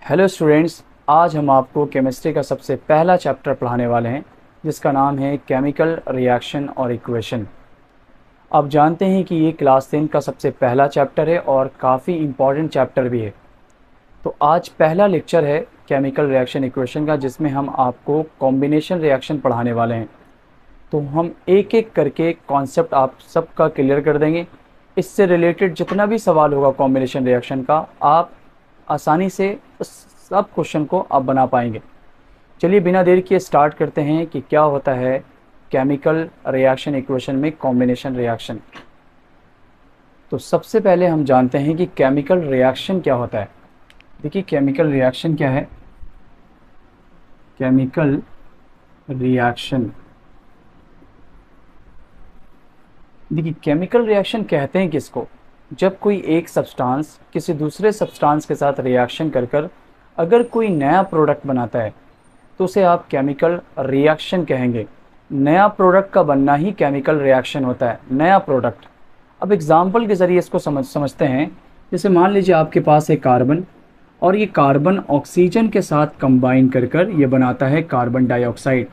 Hello students, आज हम आपको केमिस्ट्री का सबसे पहला चैप्टर पढ़ाने वाले हैं जिसका नाम है केमिकल रिएक्शन और इक्वेशन। आप जानते हैं कि ये क्लास 10 का सबसे पहला चैप्टर है और काफ़ी इम्पॉर्टेंट चैप्टर भी है। तो आज पहला लेक्चर है केमिकल रिएक्शन इक्वेशन का, जिसमें हम आपको कॉम्बिनेशन रिएक्शन पढ़ाने वाले हैं। तो हम एक एक करके कॉन्सेप्ट आप सबका क्लियर कर देंगे। इससे रिलेटेड जितना भी सवाल होगा कॉम्बिनेशन रिएक्शन का, आप आसानी से उस सब क्वेश्चन को आप बना पाएंगे। चलिए बिना देर किए स्टार्ट करते हैं कि क्या होता है केमिकल रिएक्शन इक्वेशन में कॉम्बिनेशन रिएक्शन। तो सबसे पहले हम जानते हैं कि केमिकल रिएक्शन क्या होता है। देखिए केमिकल रिएक्शन क्या है। केमिकल रिएक्शन, देखिए केमिकल रिएक्शन कहते हैं किसको, जब कोई एक सब्सटेंस किसी दूसरे सब्सटेंस के साथ रिएक्शन कर कर अगर कोई नया प्रोडक्ट बनाता है तो उसे आप केमिकल रिएक्शन कहेंगे। नया प्रोडक्ट का बनना ही केमिकल रिएक्शन होता है, नया प्रोडक्ट। अब एग्जांपल के ज़रिए इसको समझते हैं। जैसे मान लीजिए आपके पास एक कार्बन, और ये कार्बन ऑक्सीजन के साथ कंबाइन कर कर ये बनाता है कार्बन डाइऑक्साइड।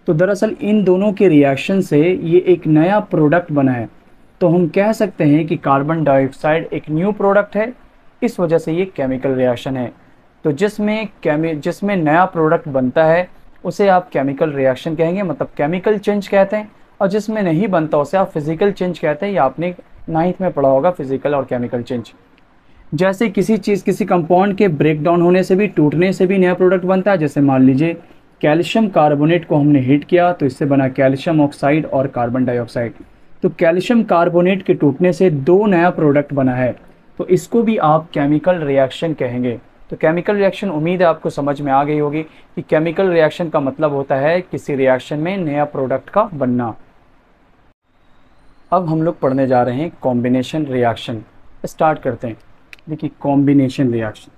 तो दरअसल इन दोनों के रिएक्शन से ये एक नया प्रोडक्ट बना है। तो हम कह सकते हैं कि कार्बन डाइऑक्साइड एक न्यू प्रोडक्ट है, इस वजह से ये केमिकल रिएक्शन है। तो जिसमें नया प्रोडक्ट बनता है उसे आप केमिकल रिएक्शन कहेंगे, मतलब केमिकल चेंज कहते हैं। और जिसमें नहीं बनता उसे आप फिजिकल चेंज कहते हैं। या आपने 9th में पढ़ा होगा फिजिकल और केमिकल चेंज। जैसे किसी चीज़, किसी कंपाउंड के ब्रेक डाउन होने से भी, टूटने से भी नया प्रोडक्ट बनता है। जैसे मान लीजिए कैल्शियम कार्बोनेट को हमने हीट किया तो इससे बना कैल्शियम ऑक्साइड और कार्बन डाइऑक्साइड। तो कैल्शियम कार्बोनेट के टूटने से दो नया प्रोडक्ट बना है, तो इसको भी आप केमिकल रिएक्शन कहेंगे। तो केमिकल रिएक्शन, उम्मीद है आपको समझ में आ गई होगी कि केमिकल रिएक्शन का मतलब होता है किसी रिएक्शन में नया प्रोडक्ट का बनना। अब हम लोग पढ़ने जा रहे हैं कॉम्बिनेशन रिएक्शन। स्टार्ट करते हैं। देखिए कॉम्बिनेशन रिएक्शन,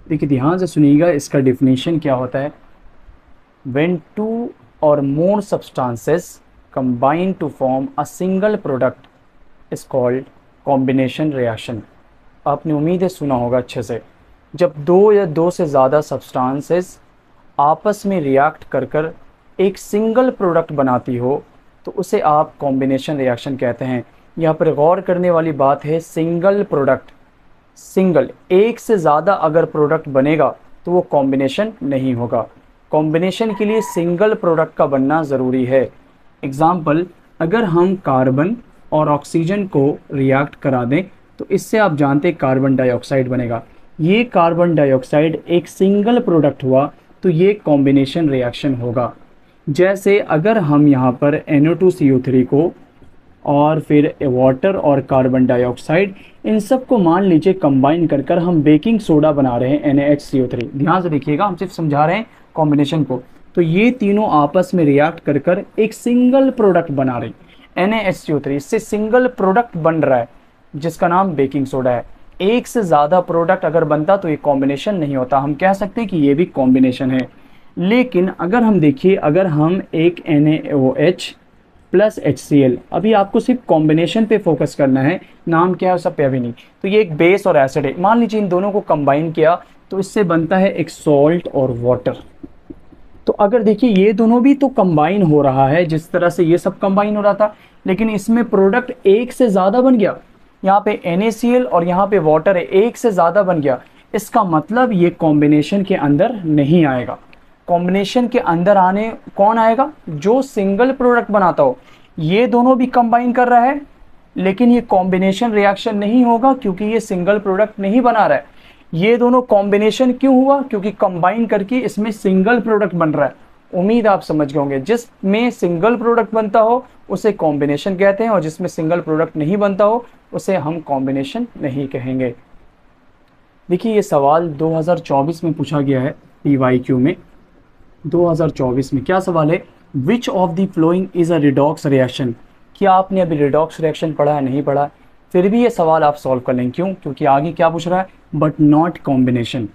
देखिए ध्यान से सुनिएगा, इसका डिफिनीशन क्या होता है। When two or more substances combine to form a single product is called combination reaction। आपने उम्मीद है सुना होगा अच्छे से। जब दो या दो से ज़्यादा सब्सटेंसेस आपस में रिएक्ट कर कर एक सिंगल प्रोडक्ट बनाती हो तो उसे आप कॉम्बिनेशन रिएक्शन कहते हैं। यहाँ पर गौर करने वाली बात है, सिंगल प्रोडक्ट। सिंगल, एक से ज़्यादा अगर प्रोडक्ट बनेगा तो वो कॉम्बिनेशन नहीं होगा। कॉम्बिनेशन के लिए सिंगल प्रोडक्ट का बनना ज़रूरी है। एग्जाम्पल, अगर हम कार्बन और ऑक्सीजन को रिएक्ट करा दें तो इससे आप जानते हैं कार्बन डाइऑक्साइड बनेगा। ये कार्बन डाइऑक्साइड एक सिंगल प्रोडक्ट हुआ तो ये कॉम्बिनेशन रिएक्शन होगा। जैसे अगर हम यहाँ पर NO2CO3 को और फिर वाटर और कार्बन डाइऑक्साइड, इन सब को मान लीजिए कंबाइन कर कर हम बेकिंग सोडा बना रहे हैं NaHCO3। ध्यान से देखिएगा, हम सिर्फ समझा रहे हैं कॉम्बिनेशन को। तो ये तीनों आपस में रिएक्ट कर कर एक सिंगल प्रोडक्ट बना रही NaHCO3, इससे सिंगल प्रोडक्ट बन रहा है जिसका नाम बेकिंग सोडा है। एक से ज़्यादा प्रोडक्ट अगर बनता तो ये कॉम्बिनेशन नहीं होता, हम कह सकते हैं कि ये भी कॉम्बिनेशन है। लेकिन अगर हम देखिए, अगर हम एक NaOH प्लस HCl, अभी आपको सिर्फ कॉम्बिनेशन पे फोकस करना है, नाम क्या है सब पे अभी नहीं। तो ये एक बेस और एसिड है। मान लीजिए इन दोनों को कंबाइन किया तो इससे बनता है एक सॉल्ट और वाटर। तो अगर देखिए ये दोनों भी तो कंबाइन हो रहा है, जिस तरह से ये सब कंबाइन हो रहा था, लेकिन इसमें प्रोडक्ट एक से ज़्यादा बन गया। यहाँ पे NaCl और यहाँ पे वाटर है, एक से ज़्यादा बन गया। इसका मतलब ये कॉम्बिनेशन के अंदर नहीं आएगा। कॉम्बिनेशन के अंदर आने कौन आएगा? जो सिंगल प्रोडक्ट बनाता हो। ये दोनों भी कंबाइन कर रहा है लेकिन ये कॉम्बिनेशन रिएक्शन नहीं होगा क्योंकि ये सिंगल प्रोडक्ट नहीं बना रहा है। ये दोनों कॉम्बिनेशन क्यों हुआ? क्योंकि कंबाइन करके इसमें सिंगल प्रोडक्ट बन रहा है। उम्मीद आप समझ गए होंगे, जिसमें सिंगल प्रोडक्ट बनता हो उसे कॉम्बिनेशन कहते हैं और जिसमें सिंगल प्रोडक्ट नहीं बनता हो उसे हम कॉम्बिनेशन नहीं कहेंगे। देखिए ये सवाल 2024 में पूछा गया है PYQ में। 2024 में क्या सवाल है? Which of the following is a redox reaction. क्या आपने अभी रिडॉक्स रिएक्शन पढ़ा है? नहीं पढ़ा, फिर भी ये सवाल आप सॉल्व कर लेंगे। क्यों? क्योंकि आगे क्या पूछ रहा है? But not combination.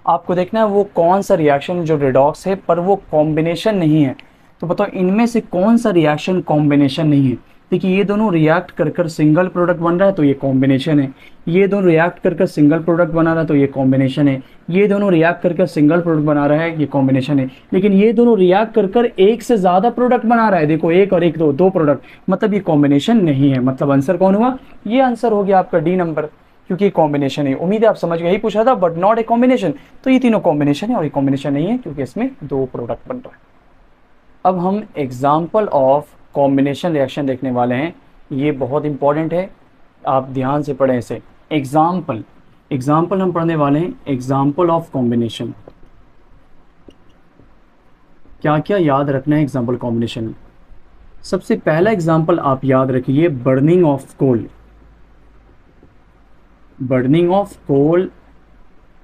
आपको देखना है वो कौन सा रिएक्शन जो रिडॉक्स है पर वो कॉम्बिनेशन नहीं है। तो बताओ इनमें से कौन सा रिएक्शन कॉम्बिनेशन नहीं है। देखिए ये दोनों रिएक्ट कर कर सिंगल प्रोडक्ट बन रहा है तो ये कॉम्बिनेशन है, ये दोनों रिएक्ट कर कर सिंगल प्रोडक्ट बना रहा है तो ये कॉम्बिनेशन है, ये दोनों रिएक्ट कर कर सिंगल प्रोडक्ट बना रहा है ये कॉम्बिनेशन है। लेकिन ये दोनों रिएक्ट कर कर एक से ज़्यादा प्रोडक्ट बना रहा है, देखो एक और एक, दो प्रोडक्ट, मतलब ये कॉम्बिनेशन नहीं है। मतलब आंसर कौन हुआ? ये आंसर हो गया आपका डी नंबर, क्योंकि कॉम्बिनेशन है। उम्मीद है आप समझ गए, यही पूछा था बट नॉट ए कॉम्बिनेशन, तो ये तीनों कॉम्बिनेशन है और ये कॉम्बिनेशन नहीं है क्योंकि इसमें दो प्रोडक्ट बन रहा है। अब हम एग्जाम्पल ऑफ कॉम्बिनेशन रिएक्शन देखने वाले हैं, ये बहुत इंपॉर्टेंट है, आप ध्यान से पढ़ें इसे। एग्जाम्पल हम पढ़ने वाले हैं, एग्जाम्पल ऑफ कॉम्बिनेशन। क्या क्या याद रखना है एग्जाम्पल कॉम्बिनेशन में? सबसे पहला एग्जाम्पल आप याद रखिए, burning of coal. Burning of coal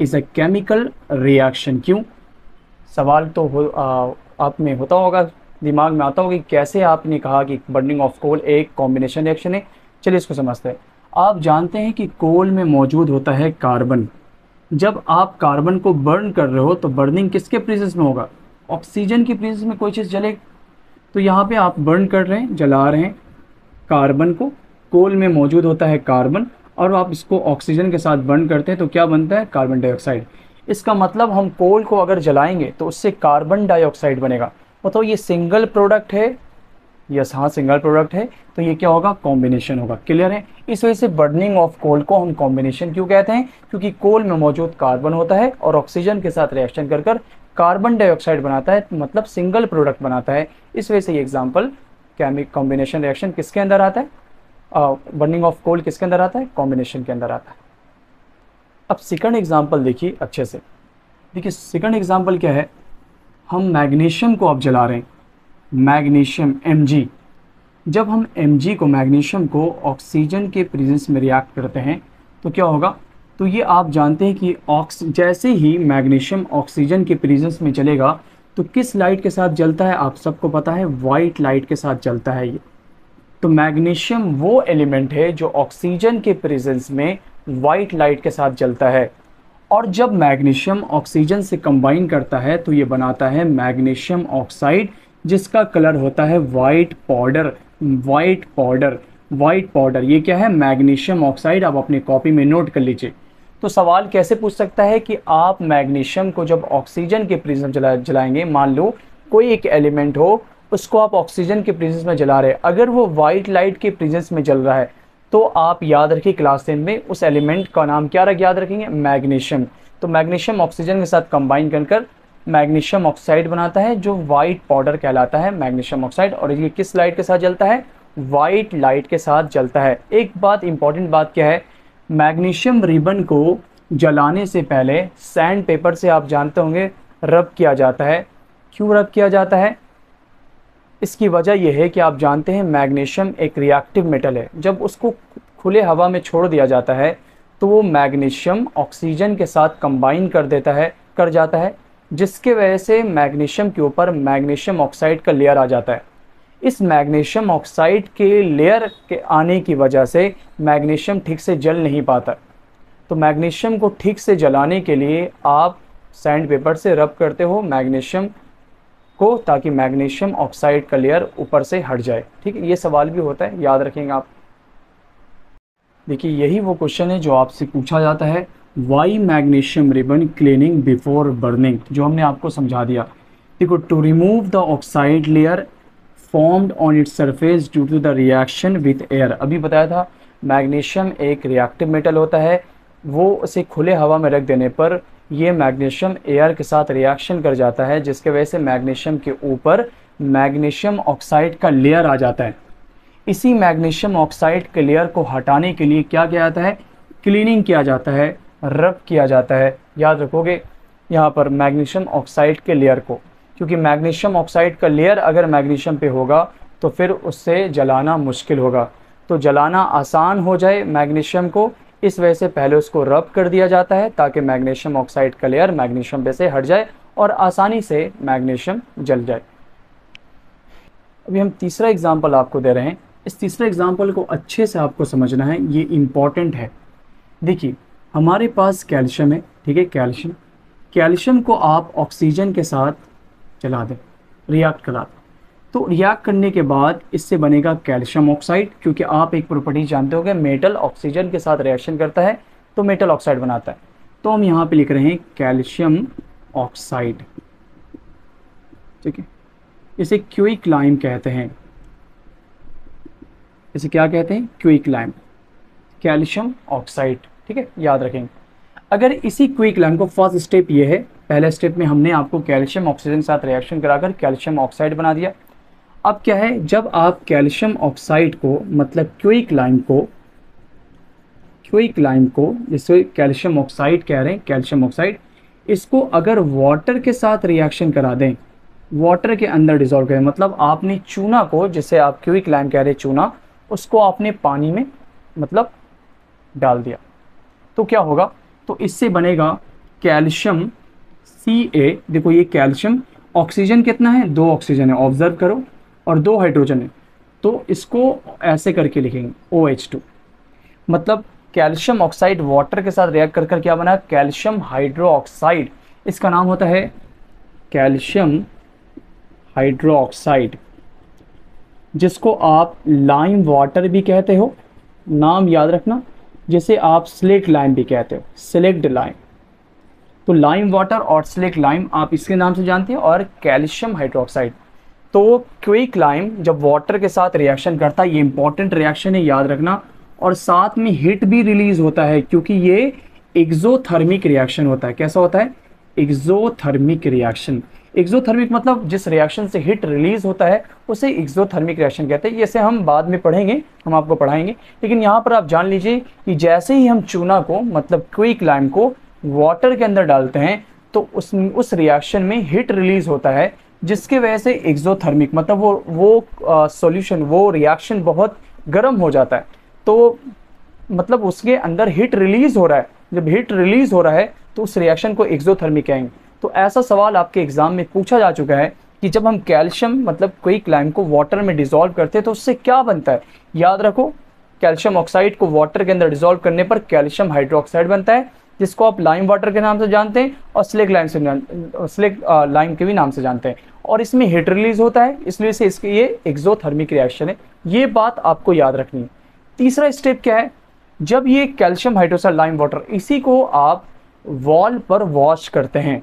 is a chemical reaction. क्यों? सवाल तो आप में होता होगा, दिमाग में आता होगा कि कैसे आपने कहा कि बर्निंग ऑफ कोल एक कॉम्बिनेशन रिएक्शन है। चलिए इसको समझते हैं। आप जानते हैं कि कोल में मौजूद होता है कार्बन। जब आप कार्बन को बर्न कर रहे हो तो बर्निंग किसके प्रेजेंस में होगा? ऑक्सीजन की प्रेजेंस में कोई चीज़ जले। तो यहाँ पे आप बर्न कर रहे हैं, जला रहे हैं कार्बन को, कोल में मौजूद होता है कार्बन, और आप इसको ऑक्सीजन के साथ बर्न करते हैं तो क्या बनता है? Carbon dioxide. इसका मतलब हम कोल को अगर जलाएंगे तो उससे कार्बन डाइऑक्साइड बनेगा। बताओ ये सिंगल प्रोडक्ट है? यस हाँ, सिंगल प्रोडक्ट है, तो ये क्या होगा? कॉम्बिनेशन होगा। क्लियर है? इस वजह से बर्निंग ऑफ कोल को हम कॉम्बिनेशन क्यों कहते हैं? क्योंकि कोल में मौजूद कार्बन होता है और ऑक्सीजन के साथ रिएक्शन कर कर कार्बन डाइऑक्साइड बनाता है, मतलब सिंगल प्रोडक्ट बनाता है। इस वजह से ये एग्जाम्पल केमिक कॉम्बिनेशन रिएक्शन किसके अंदर आता है? बर्निंग ऑफ कोल किसके अंदर आता है? कॉम्बिनेशन के अंदर आता है। अब सेकंड एग्जाम्पल देखिए अच्छे से। देखिए सेकंड एग्जाम्पल क्या है, हम मैग्नीशियम को अब जला रहे हैं, मैग्नीशियम Mg। जब हम Mg को, मैग्नीशियम को ऑक्सीजन के प्रेजेंस में रिएक्ट करते हैं तो क्या होगा? तो ये आप जानते हैं कि जैसे ही मैग्नीशियम ऑक्सीजन के प्रेजेंस में चलेगा तो किस लाइट के साथ जलता है? आप सबको पता है, वाइट लाइट के साथ जलता है ये। तो मैग्नीशियम वो एलिमेंट है जो ऑक्सीजन के प्रेजेंस में वाइट लाइट के साथ जलता है, और जब मैग्नीशियम ऑक्सीजन से कंबाइन करता है तो ये बनाता है मैग्नीशियम ऑक्साइड, जिसका कलर होता है white powder. White powder, white powder, ये क्या है? Magnesium oxide. आप अपनी कॉपी में नोट कर लीजिए। तो सवाल कैसे पूछ सकता है कि आप मैग्नीशियम को जब ऑक्सीजन के प्रेजेंस जलाएंगे, मान लो कोई एक एलिमेंट हो, उसको आप ऑक्सीजन के प्रेजेंस में जला रहे हैं, अगर वो वाइट लाइट के प्रेजेंस में जल रहा है तो आप याद रखिए क्लास 10 में उस एलिमेंट का नाम क्या याद रखेंगे? मैग्नीशियम। तो मैग्नीशियम ऑक्सीजन के साथ कंबाइन कर मैग्नीशियम ऑक्साइड बनाता है जो वाइट पाउडर कहलाता है, मैग्नीशियम ऑक्साइड। और ये किस लाइट के साथ जलता है? वाइट लाइट के साथ जलता है। एक बात, इंपॉर्टेंट बात क्या है, मैग्नीशियम रिबन को जलाने से पहले सैंड पेपर से आप जानते होंगे रब किया जाता है। क्यों रब किया जाता है? इसकी वजह यह है कि आप जानते हैं मैग्नीशियम एक रिएक्टिव मेटल है, जब उसको खुले हवा में छोड़ दिया जाता है तो वो मैग्नीशियम ऑक्सीजन के साथ कंबाइन कर जाता है, जिसके वजह से मैग्नीशियम के ऊपर मैग्नीशियम ऑक्साइड का लेयर आ जाता है। इस मैग्नीशियम ऑक्साइड के लेयर के आने की वजह से मैग्नीशियम ठीक से जल नहीं पाता। तो मैग्नीशियम को ठीक से जलाने के लिए आप सैंड पेपर से रब करते हो मैग्नीशियम को, ताकि मैग्नीशियम ऑक्साइड का लेयर ऊपर से हट जाए। ठीक है, ये सवाल भी होता है, याद रखेंगे आप। देखिए यही वो क्वेश्चन है जो आपसे पूछा जाता है, why magnesium ribbon cleaning before burning, जो हमने आपको समझा दिया। देखो, to remove the oxide layer formed on its surface due to the reaction with air. अभी बताया था मैग्नीशियम एक रिएक्टिव मेटल होता है, वो उसे खुले हवा में रख देने पर ये मैग्नीशियम एयर के साथ रिएक्शन कर जाता है, जिसके वजह से मैग्नीशियम के ऊपर मैग्नीशियम ऑक्साइड का लेयर आ जाता है। इसी मैग्नीशियम ऑक्साइड के लेयर को हटाने के लिए क्या किया जाता है? क्लीनिंग किया जाता है, रब किया जाता है। याद रखोगे यहाँ पर मैग्नीशियम ऑक्साइड के लेयर को, क्योंकि मैग्नीशियम ऑक्साइड का लेयर अगर मैग्नीशियम पे होगा तो फिर उससे जलाना मुश्किल होगा। तो जलाना आसान हो जाए मैग्नीशियम को, इस वजह से पहले उसको रब कर दिया जाता है ताकि मैग्नीशियम ऑक्साइड का लेयर मैग्नीशियम पे से हट जाए और आसानी से मैग्नीशियम जल जाए। अभी हम तीसरा एग्जाम्पल आपको दे रहे हैं। इस तीसरे एग्जाम्पल को अच्छे से आपको समझना है, ये इम्पॉर्टेंट है। देखिए हमारे पास कैल्शियम है, ठीक है, कैल्शियम को आप ऑक्सीजन के साथ जला दें, रिएक्ट करा दें, तो रिएक्ट करने के बाद इससे बनेगा कैल्शियम ऑक्साइड, क्योंकि आप एक प्रॉपर्टी जानते हो कि मेटल ऑक्सीजन के साथ रिएक्शन करता है तो मेटल ऑक्साइड बनाता है। तो हम यहाँ पे लिख रहे हैं कैल्शियम ऑक्साइड, ठीक है। इसे क्विकलाइम कहते हैं, इसे क्या कहते हैं? क्विकलाइम, कैल्शियम ऑक्साइड, ठीक है, याद रखेंगे। अगर इसी क्विकलाइम को, फर्स्ट स्टेप ये है, पहले स्टेप में हमने आपको कैल्शियम ऑक्सीजन के साथ रिएक्शन कराकर कैल्शियम ऑक्साइड बना दिया। अब क्या है, जब आप कैल्शियम ऑक्साइड को, मतलब क्विकलाइम को जिससे कैल्शियम ऑक्साइड कह रहे हैं, कैल्शियम ऑक्साइड, इसको अगर वाटर के साथ रिएक्शन करा दें, वाटर के अंदर डिजोल्व करें, मतलब आपने चूना को, जिसे आप क्विकलाइम कह रहे हैं चूना, उसको आपने पानी में मतलब डाल दिया, तो क्या होगा? तो इससे बनेगा कैल्शियम Ca। देखो ये कैल्शियम, ऑक्सीजन कितना है? 2 ऑक्सीजन है, ऑब्जर्व करो, और 2 हाइड्रोजन है, तो इसको ऐसे करके लिखेंगे OH2। मतलब कैल्शियम ऑक्साइड वाटर के साथ रिएक्ट कर क्या बना? Calcium hydroxide. इसका नाम होता है कैल्शियम हाइड्रोक्साइड, जिसको आप लाइम वाटर भी कहते हो, नाम याद रखना, जिसे आप स्लेट लाइम भी कहते हो, स्लेक्ट लाइम। तो लाइम वाटर और स्लेक्ट लाइम आप इसके नाम से जानते हैं, और कैल्शियम हाइड्रोक्साइड। तो क्विक लाइम जब वाटर के साथ रिएक्शन करता है, ये इंपॉर्टेंट रिएक्शन है, याद रखना, और साथ में हीट भी रिलीज होता है, क्योंकि ये एक्सोथर्मिक रिएक्शन होता है। कैसा होता है? Exothermic reaction. एक्सोथर्मिक मतलब जिस रिएक्शन से हीट रिलीज होता है उसे एक्सोथर्मिक रिएक्शन कहते हैं। जैसे हम बाद में पढ़ेंगे, हम आपको पढ़ाएंगे, लेकिन यहाँ पर आप जान लीजिए कि जैसे ही हम चूना को, मतलब क्विक लाइम को वाटर के अंदर डालते हैं, तो उस रिएक्शन में हीट रिलीज होता है, जिसके वजह से एक्सोथर्मिक मतलब वो सॉल्यूशन, वो रिएक्शन बहुत गर्म हो जाता है। तो मतलब उसके अंदर हीट रिलीज हो रहा है, जब हीट रिलीज हो रहा है तो उस रिएक्शन को एक्सोथर्मिक कहेंगे। तो ऐसा सवाल आपके एग्जाम में पूछा जा चुका है कि जब हम कैल्शियम मतलब क्विकलाइम को वाटर में डिसॉल्व करते हैं तो उससे क्या बनता है? याद रखो, कैल्शियम ऑक्साइड को वाटर के अंदर डिसॉल्व करने पर कैल्शियम हाइड्रोक्साइड बनता है, जिसको आप लाइम वाटर के नाम से जानते हैं, और स्लेक लाइम के भी नाम से जानते हैं, और इसमें हीट रिलीज होता है, इसलिए से इसके ये एक्सोथर्मिक रिएक्शन है। ये बात आपको याद रखनी है। तीसरा स्टेप क्या है? जब ये कैल्शियम हाइड्रोक्साइड लाइम वाटर, इसी को आप वॉल पर वॉश करते हैं।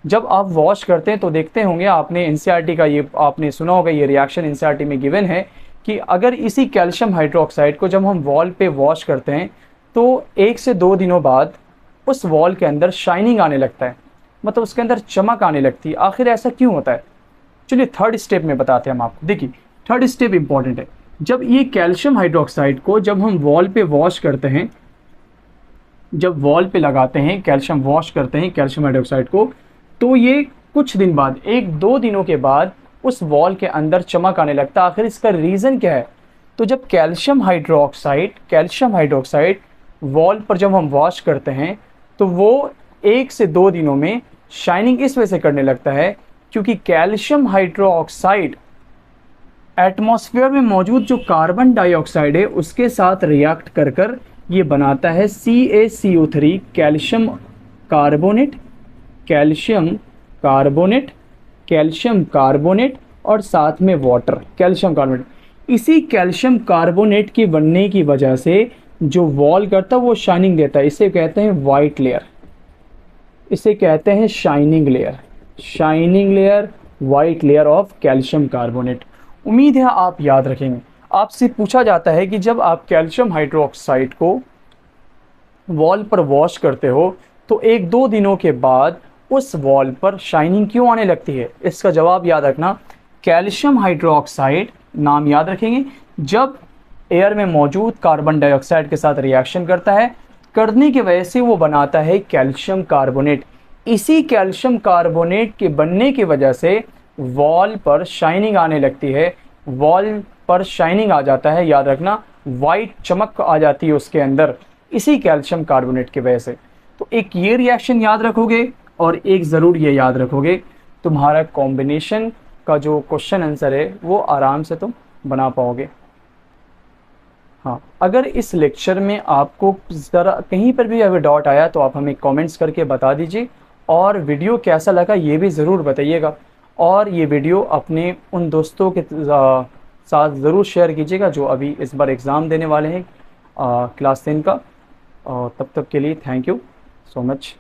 जब आप वॉश करते हैं तो देखते होंगे आपने एनसीईआरटी का ये आपने सुना होगा, ये रिएक्शन एनसीईआरटी में गिवन है कि अगर इसी कैल्शियम हाइड्रोक्साइड को जब हम वॉल पे वॉश करते हैं तो 1 से 2 दिनों बाद उस वॉल के अंदर शाइनिंग आने लगता है, मतलब उसके अंदर चमक आने लगती है। आखिर ऐसा क्यों होता है? चलिए थर्ड स्टेप में बताते हैं हम आपको। देखिए थर्ड स्टेप इंपॉर्टेंट है। जब ये कैल्शियम हाइड्रोक्साइड को जब हम वॉल पे वॉश करते हैं, जब वॉल पे लगाते हैं, कैल्शियम वॉश करते हैं कैल्शियम हाइड्रोक्साइड को, तो ये कुछ दिन बाद, 1-2 दिनों के बाद उस वॉल के अंदर चमक आने लगता है। आखिर इसका रीज़न क्या है? तो जब कैल्शियम हाइड्रोक्साइड वॉल पर जब हम वॉश करते हैं तो वो 1 से 2 दिनों में शाइनिंग इस वजह से करने लगता है क्योंकि कैल्शियम हाइड्रोक्साइड एटमॉस्फेयर में मौजूद जो कार्बन डाइऑक्साइड है उसके साथ रिएक्ट कर कर ये बनाता है CaCO3, कैल्शियम कार्बोनेट और साथ में वाटर, कैल्शियम कार्बोनेट। इसी कैल्शियम कार्बोनेट के बनने की वजह से जो वॉल करता है वो शाइनिंग देता है। इसे कहते हैं वाइट लेयर, इसे कहते हैं shining layer, white layer of calcium carbonate. उम्मीद है आप याद रखेंगे। आपसे पूछा जाता है कि जब आप कैल्शियम हाइड्रोक्साइड को वॉल पर वॉश करते हो तो 1-2 दिनों के बाद उस वॉल पर शाइनिंग क्यों आने लगती है? इसका जवाब याद रखना, कैल्शियम हाइड्रोक्साइड, नाम याद रखेंगे, जब एयर में मौजूद कार्बन डाइऑक्साइड के साथ रिएक्शन करता है, करने की वजह से वो बनाता है कैल्शियम कार्बोनेट। इसी कैल्शियम कार्बोनेट के बनने की वजह से वॉल पर शाइनिंग आने लगती है, वॉल पर शाइनिंग आ जाता है, याद रखना, वाइट चमक आ जाती है उसके अंदर, इसी कैल्शियम कार्बोनेट की वजह से। तो एक ये रिएक्शन याद रखोगे और एक ज़रूर ये याद रखोगे, तुम्हारा कॉम्बिनेशन का जो क्वेश्चन आंसर है वो आराम से तुम बना पाओगे। हाँ, अगर इस लेक्चर में आपको ज़रा कहीं पर भी अगर डाउट आया तो आप हमें कमेंट्स करके बता दीजिए, और वीडियो कैसा लगा ये भी ज़रूर बताइएगा। और ये वीडियो अपने उन दोस्तों के साथ ज़रूर शेयर कीजिएगा जो अभी इस बार एग्ज़ाम देने वाले हैं क्लास 10 का। तब तक के लिए थैंक यू सो मच।